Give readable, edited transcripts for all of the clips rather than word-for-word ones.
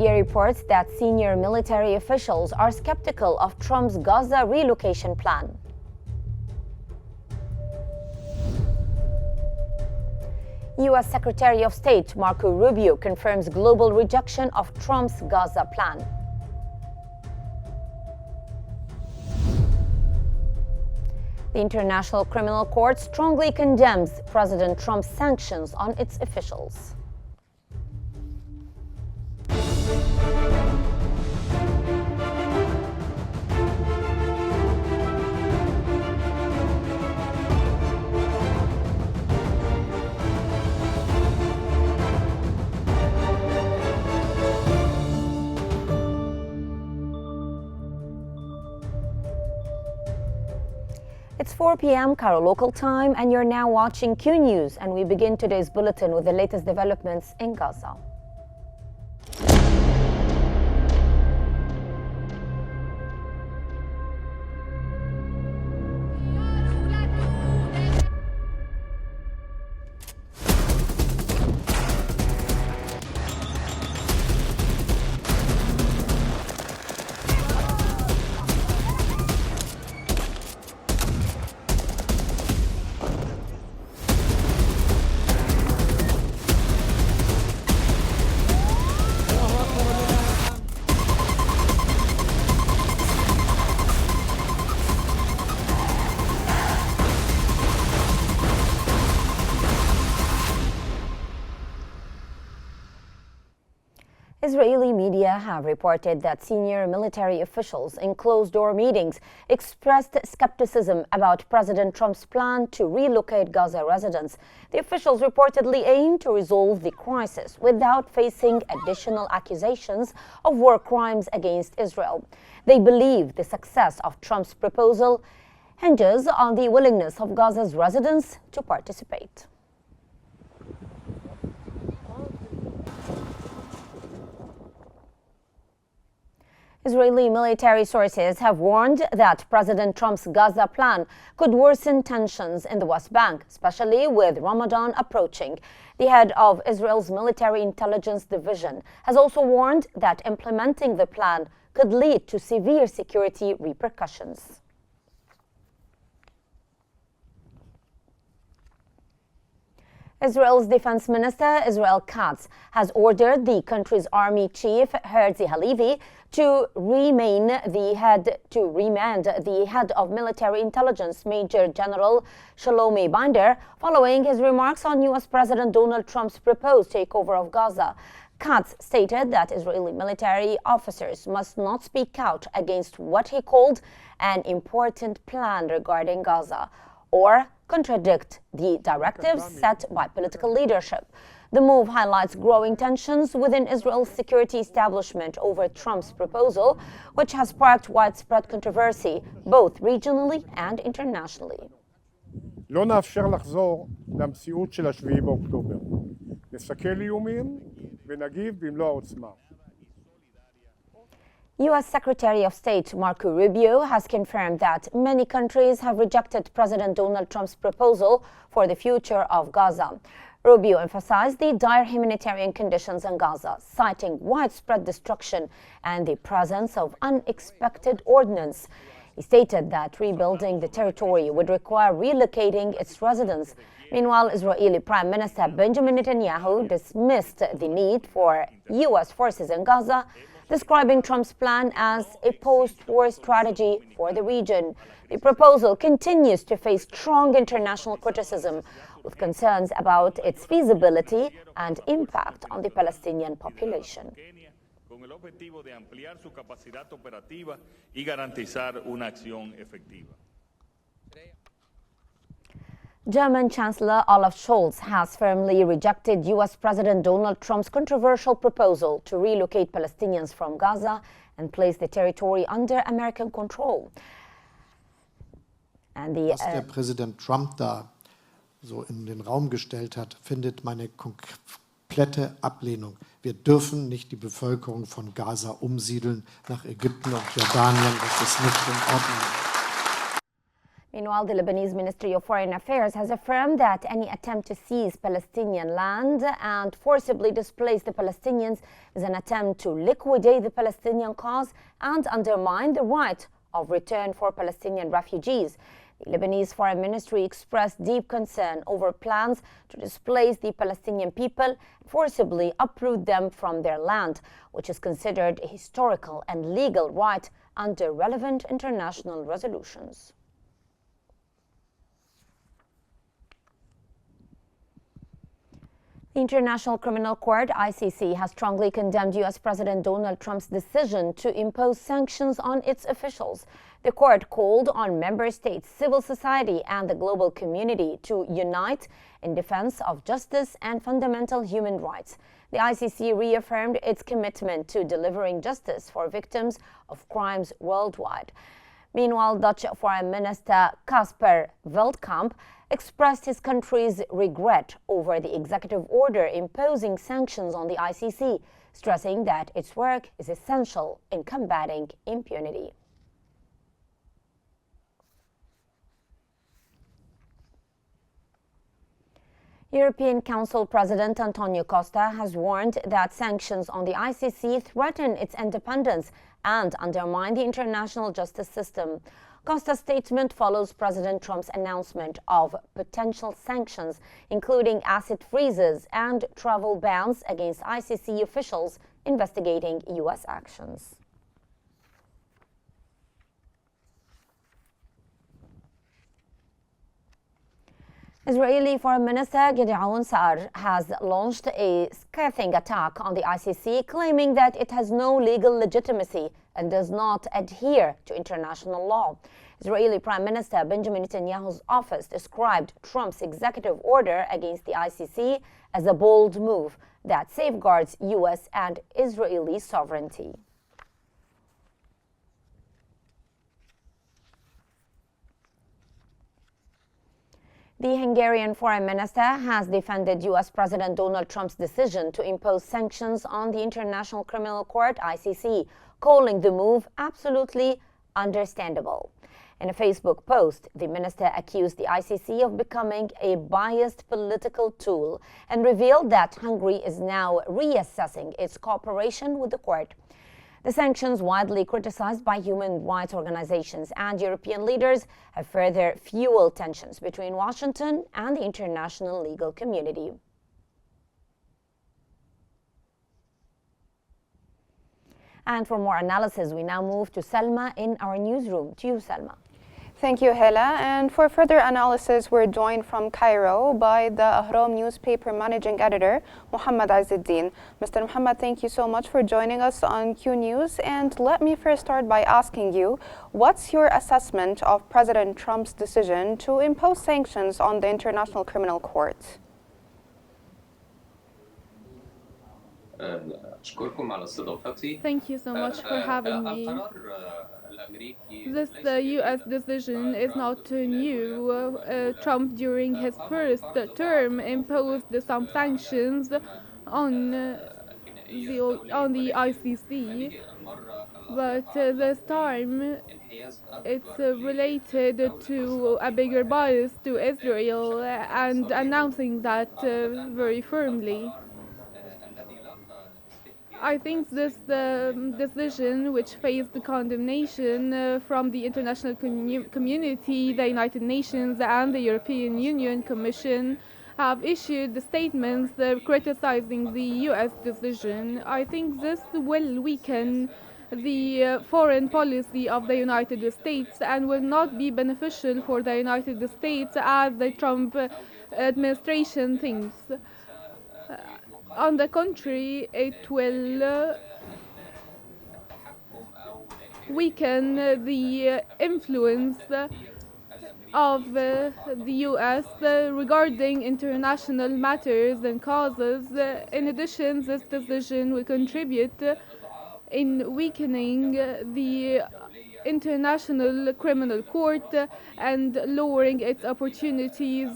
media reports that senior military officials are skeptical of Trump's Gaza relocation plan. U.S. Secretary of State Marco Rubio confirms global rejection of Trump's Gaza plan. The International Criminal Court strongly condemns President Trump's sanctions on its officials. It's 4 p.m. Cairo local time, and you're now watching Qnews, and we begin today's bulletin with the latest developments in Gaza. Israeli media have reported that senior military officials in closed-door meetings expressed skepticism about President Trump's plan to relocate Gaza residents. The officials reportedly aim to resolve the crisis without facing additional accusations of war crimes against Israel. They believe the success of Trump's proposal hinges on the willingness of Gaza's residents to participate. Israeli military sources have warned that President Trump's Gaza plan could worsen tensions in the West Bank, especially with Ramadan approaching. The head of Israel's military intelligence division has also warned that implementing the plan could lead to severe security repercussions. Israel's Defense Minister Israel Katz has ordered the country's army chief Herzi Halevi to remand the head of military intelligence, Major General Shlomi Binder, following his remarks on U.S. President Donald Trump's proposed takeover of Gaza. Katz stated that Israeli military officers must not speak out against what he called an important plan regarding Gaza or contradict the directives set by political leadership. The move highlights growing tensions within Israel's security establishment over Trump's proposal, which has sparked widespread controversy, both regionally and internationally. לא נאפשר לחזור למציאות של 7 באוקטובר. נסכל איומים ונגיב במלוא העוצמה. U.S. Secretary of State Marco Rubio has confirmed that many countries have rejected President Donald Trump's proposal for the future of Gaza. Rubio emphasized the dire humanitarian conditions in Gaza, citing widespread destruction and the presence of unexpected ordnance. He stated that rebuilding the territory would require relocating its residents. Meanwhile, Israeli Prime Minister Benjamin Netanyahu dismissed the need for U.S. forces in Gaza, describing Trump's plan as a post-war strategy for the region. The proposal continues to face strong international criticism, with concerns about its feasibility and impact on the Palestinian population. Con el objetivo de ampliar su capacidad operativa y garantizar una acción efectiva. German Chancellor Olaf Scholz has firmly rejected U.S. President Donald Trump's controversial proposal to relocate Palestinians from Gaza and place the territory under American control. And was der Präsident Trump da so in den Raum gestellt hat, findet meine komplette Ablehnung. Wir dürfen nicht die Bevölkerung von Gaza umsiedeln nach Ägypten und Jordanien. Das ist nicht in Ordnung. Meanwhile, the Lebanese Ministry of Foreign Affairs has affirmed that any attempt to seize Palestinian land and forcibly displace the Palestinians is an attempt to liquidate the Palestinian cause and undermine the right of return for Palestinian refugees. The Lebanese Foreign Ministry expressed deep concern over plans to displace the Palestinian people and forcibly uproot them from their land, which is considered a historical and legal right under relevant international resolutions. The International Criminal Court, ICC, has strongly condemned U.S. President Donald Trump's decision to impose sanctions on its officials. The court called on member states, civil society, and the global community to unite in defense of justice and fundamental human rights. The ICC reaffirmed its commitment to delivering justice for victims of crimes worldwide. Meanwhile, Dutch Foreign Minister Casper Veldkamp expressed his country's regret over the executive order imposing sanctions on the ICC, stressing that its work is essential in combating impunity. European Council President Antonio Costa has warned that sanctions on the ICC threaten its independence and undermine the international justice system. Costa's statement follows President Trump's announcement of potential sanctions, including asset freezes and travel bans against ICC officials investigating U.S. actions. Israeli Foreign Minister Gideon Sa'ar has launched a scathing attack on the ICC, claiming that it has no legal legitimacy and does not adhere to international law. Israeli Prime Minister Benjamin Netanyahu's office described Trump's executive order against the ICC as a bold move that safeguards U.S. and Israeli sovereignty. The Hungarian Foreign Minister has defended U.S. President Donald Trump's decision to impose sanctions on the International Criminal Court, ICC, calling the move absolutely understandable. In a Facebook post, the minister accused the ICC of becoming a biased political tool and revealed that Hungary is now reassessing its cooperation with the court. The sanctions, widely criticized by human rights organizations and European leaders, have further fueled tensions between Washington and the international legal community. And for more analysis, we now move to Selma in our newsroom. To you, Selma. Thank you, Hela. And for further analysis, we're joined from Cairo by the Ahram newspaper managing editor, Muhammad Azzeddin. Mr. Muhammad, thank you so much for joining us on Qnews. And let me first start by asking you, what's your assessment of President Trump's decision to impose sanctions on the International Criminal Court? Thank you so much for having me. This U.S. decision is not new. Trump, during his first term, imposed some sanctions on the ICC, but this time it's related to a bigger bias to Israel and announcing that very firmly. I think this decision, which faced condemnation from the international community, the United Nations and the European Union Commission, have issued statements criticizing the U.S. decision. I think this will weaken the foreign policy of the United States and will not be beneficial for the United States as the Trump administration thinks. On the contrary, it will weaken the influence of the U.S. Regarding international matters and causes. In addition, this decision will contribute in weakening the International Criminal Court and lowering its opportunities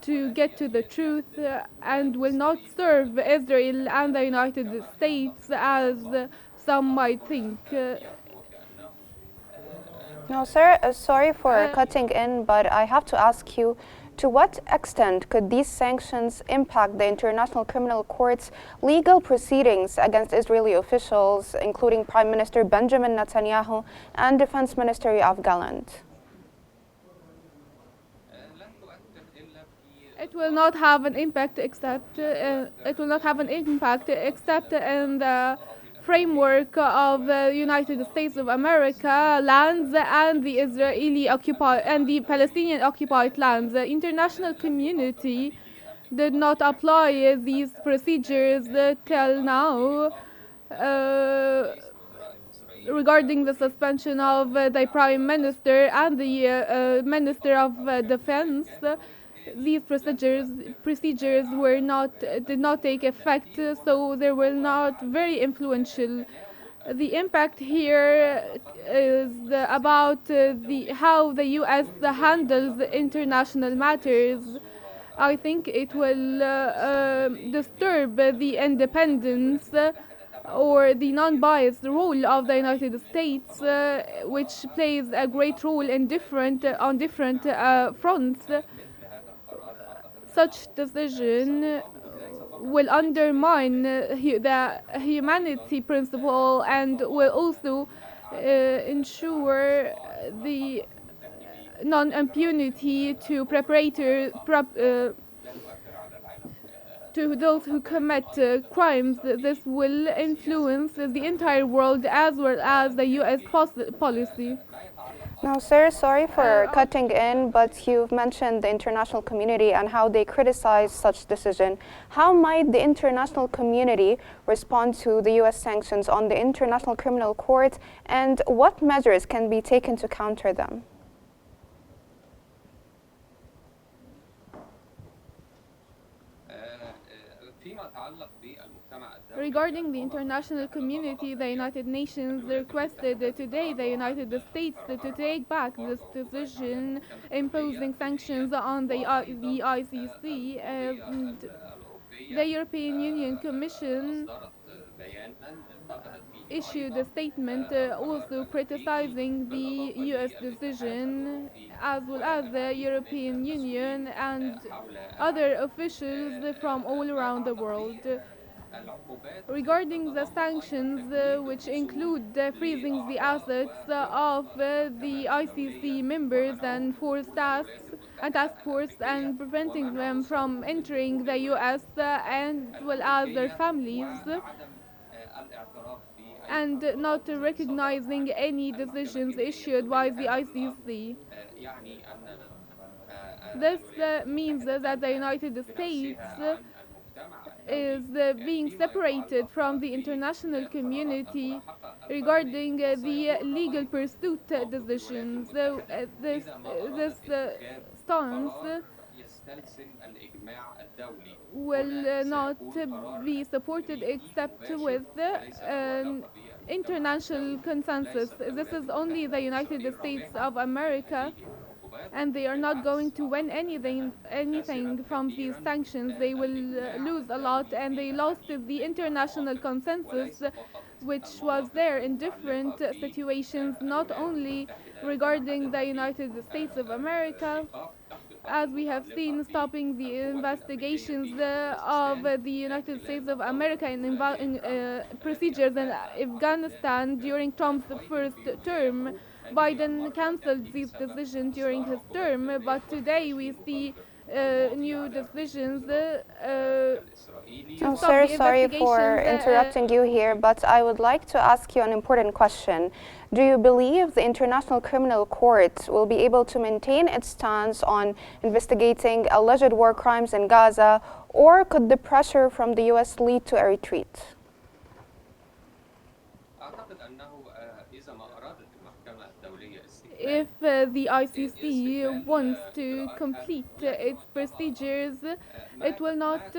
to get to the truth, and will not serve Israel and the United States as some might think. No, sir, sorry for cutting in, but I have to ask you, to what extent could these sanctions impact the International Criminal Court's legal proceedings against Israeli officials, including Prime Minister Benjamin Netanyahu and Defense Minister Yoav Gallant? It will not have an impact except in the framework of the United States of America lands and the Israeli occupied and the Palestinian occupied lands. The international community did not apply these procedures till now. Regarding the suspension of the Prime Minister and the Minister of Defense, these procedures did not take effect, so they were not very influential. The impact here is about how the U.S. handles international matters. I think it will disturb the independence or the non-biased role of the United States, which plays a great role in on different fronts. Such decision will undermine the humanity principle and will also ensure the non-impunity to to those who commit crimes. This will influence the entire world as well as the U.S. policy. Now, sir, sorry for cutting in, but you've mentioned the international community and how they criticize such decision. How might the international community respond to the U.S. sanctions on the International Criminal Court, and what measures can be taken to counter them? Regarding the international community, the United Nations requested today the United States to take back this decision imposing sanctions on the ICC, and the European Union Commission issued a statement also criticizing the US decision, as well as the European Union and other officials from all around the world. Regarding the sanctions, which include freezing the assets of the ICC members and task force and preventing them from entering the US as well as their families, and not recognizing any decisions issued by the ICC. This means that the United States is being separated from the international community regarding the legal pursuit decisions. So this stance will not be supported except with an international consensus. This is only the United States of America, and they are not going to win anything from these sanctions. They will lose a lot, and they lost the international consensus which was there in different situations, not only regarding the United States of America, as we have seen, stopping the investigations of the United States of America in procedures in Afghanistan during Trump's first term. Biden cancelled this decision during his term, but today we see new decisions. Sir, sorry for interrupting you here, but I would like to ask you an important question. Do you believe the International Criminal Court will be able to maintain its stance on investigating alleged war crimes in Gaza, or could the pressure from the US lead to a retreat? If the ICC wants to complete its procedures, it will not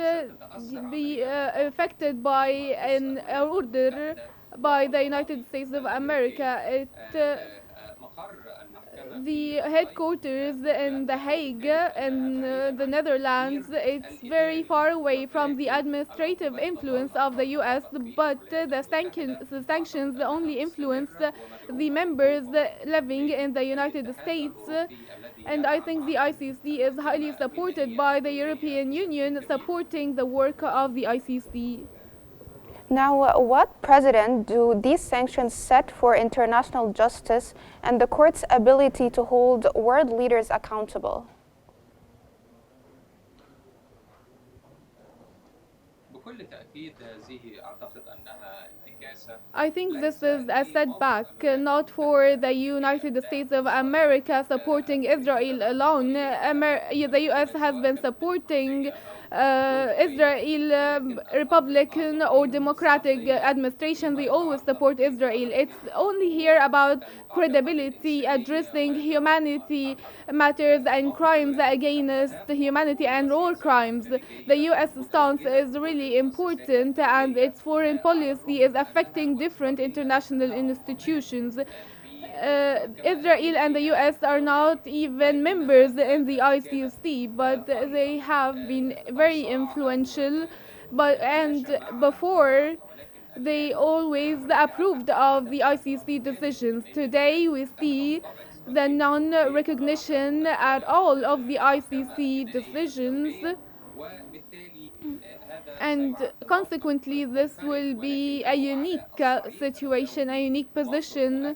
be affected by an order by the United States of America. the headquarters in The Hague in the Netherlands, it's very far away from the administrative influence of the US, but the sanctions only influence the members living in the United States. And I think the ICC is highly supported by the European Union, supporting the work of the ICC. Now, what precedent do these sanctions set for international justice and the court's ability to hold world leaders accountable? I think this is a setback, not for the United States of America supporting Israel alone. The US has been supporting Israel, Republican or Democratic administration. They always support Israel. It's only here about credibility, addressing humanity matters and crimes against humanity and war crimes. The US stance is really important, and its foreign policy is affecting different international institutions. Israel and the US are not even members in the ICC, but they have been very influential. And before, they always approved of the ICC decisions. Today, we see the non-recognition at all of the ICC decisions. And consequently, this will be a unique situation, a unique position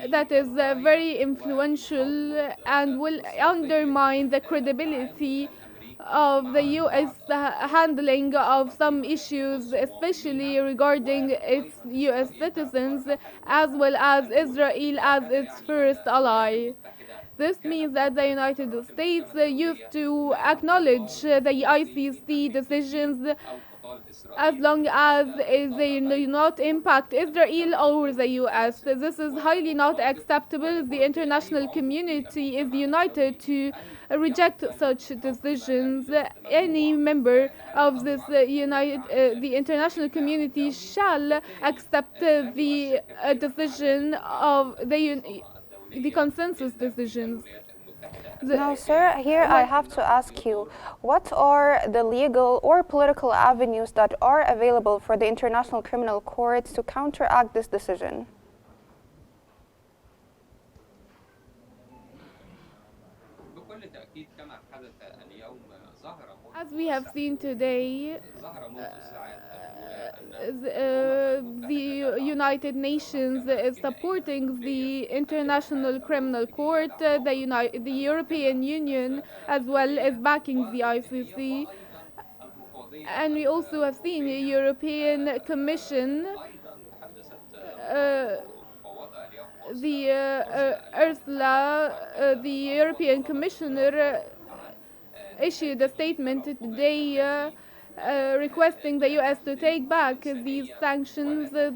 that is very influential and will undermine the credibility of the US handling of some issues, especially regarding its US citizens, as well as Israel as its first ally. This means that the United States used to acknowledge the ICC decisions as long as they do not impact Israel or the US. This is highly not acceptable. The international community is united to reject such decisions. Any member of this the international community shall accept the decision of the consensus decisions. Now, sir, here I have to ask you, what are the legal or political avenues that are available for the International Criminal Court to counteract this decision? As we have seen today, the United Nations is supporting the International Criminal Court. The European Union as well is backing the ICC. And we also have seen the European Commission, Ursula, the European Commissioner, issued a statement today requesting the US to take back these sanctions as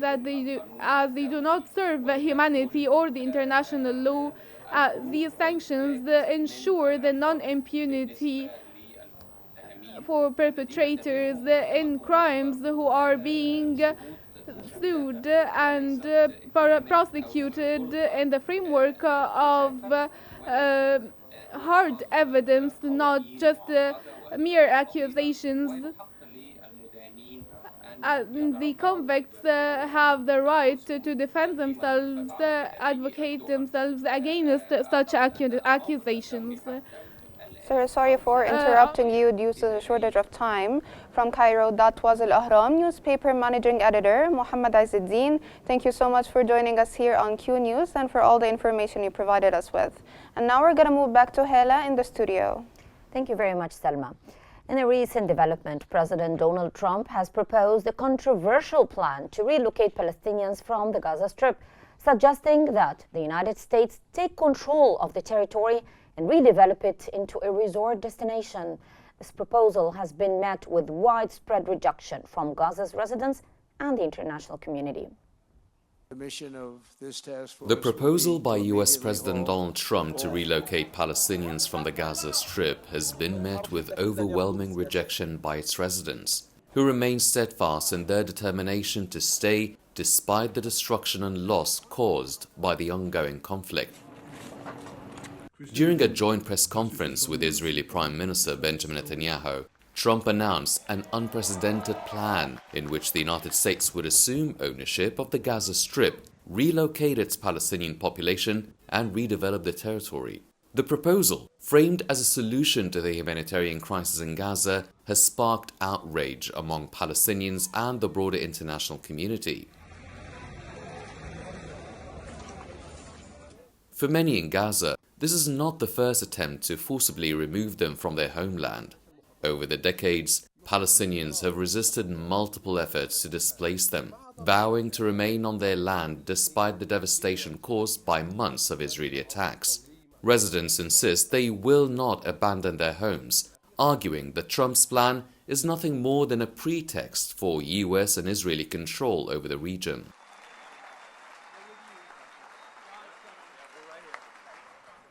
they do not serve humanity or the international law. These sanctions ensure the non-impunity for perpetrators in crimes who are being sued and prosecuted in the framework of hard evidence, not just mere accusations. The convicts have the right to defend themselves, advocate themselves against such accusations. Sir, sorry for interrupting you due to the shortage of time. From Cairo, that was Al-Ahram newspaper managing editor, Mohammed Izzeddin. Thank you so much for joining us here on Qnews and for all the information you provided us with. And now we're going to move back to Hela in the studio. Thank you very much, Selma. In a recent development, President Donald Trump has proposed a controversial plan to relocate Palestinians from the Gaza Strip, suggesting that the United States take control of the territory and redevelop it into a resort destination. This proposal has been met with widespread rejection from Gaza's residents and the international community. The proposal by US President Donald Trump to relocate Palestinians from the Gaza Strip has been met with overwhelming rejection by its residents, who remain steadfast in their determination to stay despite the destruction and loss caused by the ongoing conflict. During a joint press conference with Israeli Prime Minister Benjamin Netanyahu, Trump announced an unprecedented plan in which the United States would assume ownership of the Gaza Strip, relocate its Palestinian population, and redevelop the territory. The proposal, framed as a solution to the humanitarian crisis in Gaza, has sparked outrage among Palestinians and the broader international community. For many in Gaza, this is not the first attempt to forcibly remove them from their homeland. Over the decades, Palestinians have resisted multiple efforts to displace them, vowing to remain on their land despite the devastation caused by months of Israeli attacks. Residents insist they will not abandon their homes, arguing that Trump's plan is nothing more than a pretext for US and Israeli control over the region.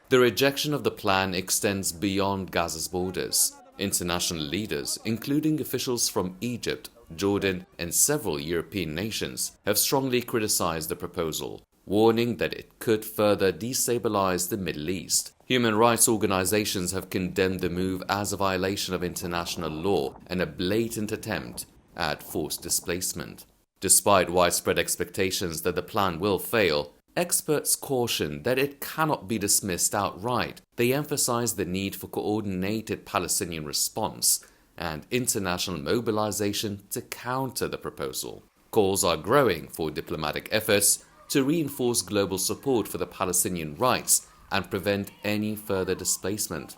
The rejection of the plan extends beyond Gaza's borders. International leaders, including officials from Egypt, Jordan, and several European nations, have strongly criticized the proposal, warning that it could further destabilize the Middle East. Human rights organizations have condemned the move as a violation of international law and a blatant attempt at forced displacement. Despite widespread expectations that the plan will fail, experts caution that it cannot be dismissed outright. They emphasize the need for coordinated Palestinian response and international mobilization to counter the proposal. Calls are growing for diplomatic efforts to reinforce global support for the Palestinian rights and prevent any further displacement.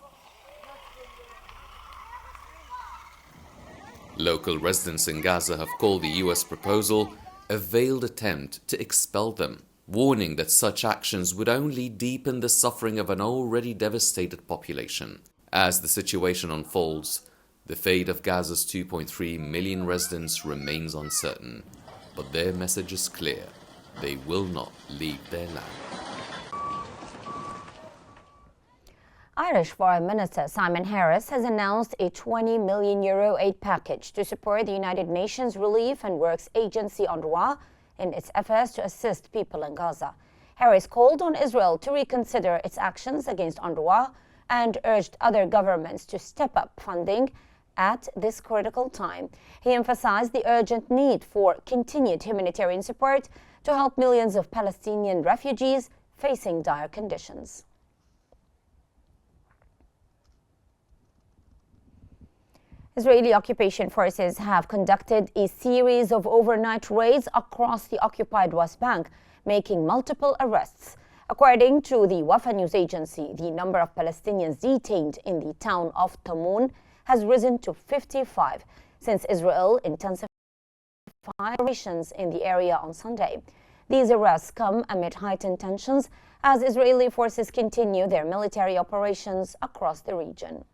Local residents in Gaza have called the US proposal a veiled attempt to expel them, warning that such actions would only deepen the suffering of an already devastated population. As the situation unfolds, the fate of Gaza's 2.3 million residents remains uncertain, but their message is clear: they will not leave their land. Irish Foreign Minister Simon Harris has announced a €20 million aid package to support the United Nations Relief and Works Agency UNRWA in its efforts to assist people in Gaza. Harris called on Israel to reconsider its actions against UNRWA and urged other governments to step up funding at this critical time. He emphasized the urgent need for continued humanitarian support to help millions of Palestinian refugees facing dire conditions. Israeli occupation forces have conducted a series of overnight raids across the occupied West Bank, making multiple arrests. According to the Wafa news agency, the number of Palestinians detained in the town of Tamun has risen to 55 since Israel intensified operations in the area on Sunday. These arrests come amid heightened tensions as Israeli forces continue their military operations across the region.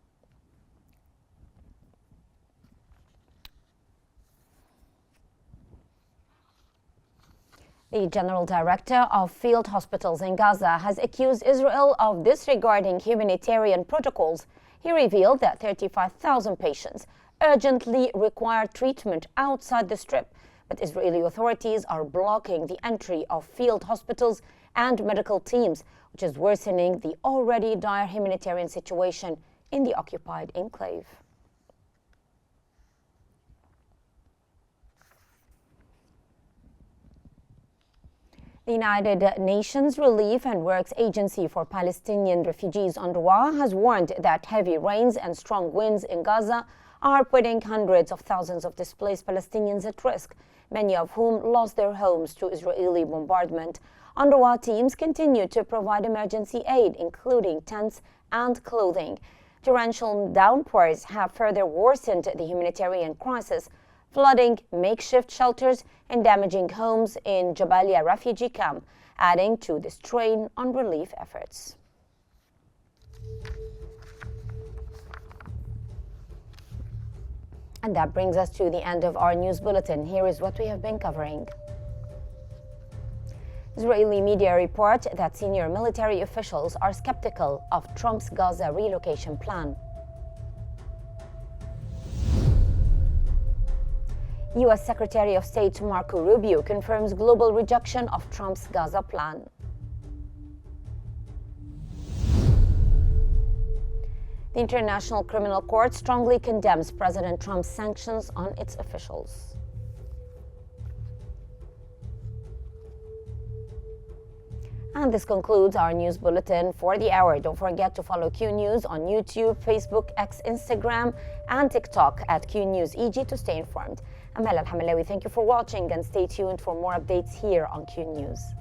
The General Director of Field Hospitals in Gaza has accused Israel of disregarding humanitarian protocols. He revealed that 35,000 patients urgently require treatment outside the Strip, but Israeli authorities are blocking the entry of field hospitals and medical teams, which is worsening the already dire humanitarian situation in the occupied enclave. The United Nations Relief and Works Agency for Palestinian Refugees UNRWA has warned that heavy rains and strong winds in Gaza are putting hundreds of thousands of displaced Palestinians at risk, many of whom lost their homes to Israeli bombardment. UNRWA teams continue to provide emergency aid, including tents and clothing. Torrential downpours have further worsened the humanitarian crisis, flooding makeshift shelters and damaging homes in Jabalia refugee camp, adding to the strain on relief efforts. And that brings us to the end of our news bulletin. Here is what we have been covering. Israeli media report that senior military officials are skeptical of Trump's Gaza relocation plan. U.S. Secretary of State Marco Rubio confirms global rejection of Trump's Gaza plan. The International Criminal Court strongly condemns President Trump's sanctions on its officials. And this concludes our news bulletin for the hour. Don't forget to follow Q News on YouTube, Facebook, X, Instagram, and TikTok at Qnews EG to stay informed. I'm Helen Hamalawi. Thank you for watching and stay tuned for more updates here on Q News.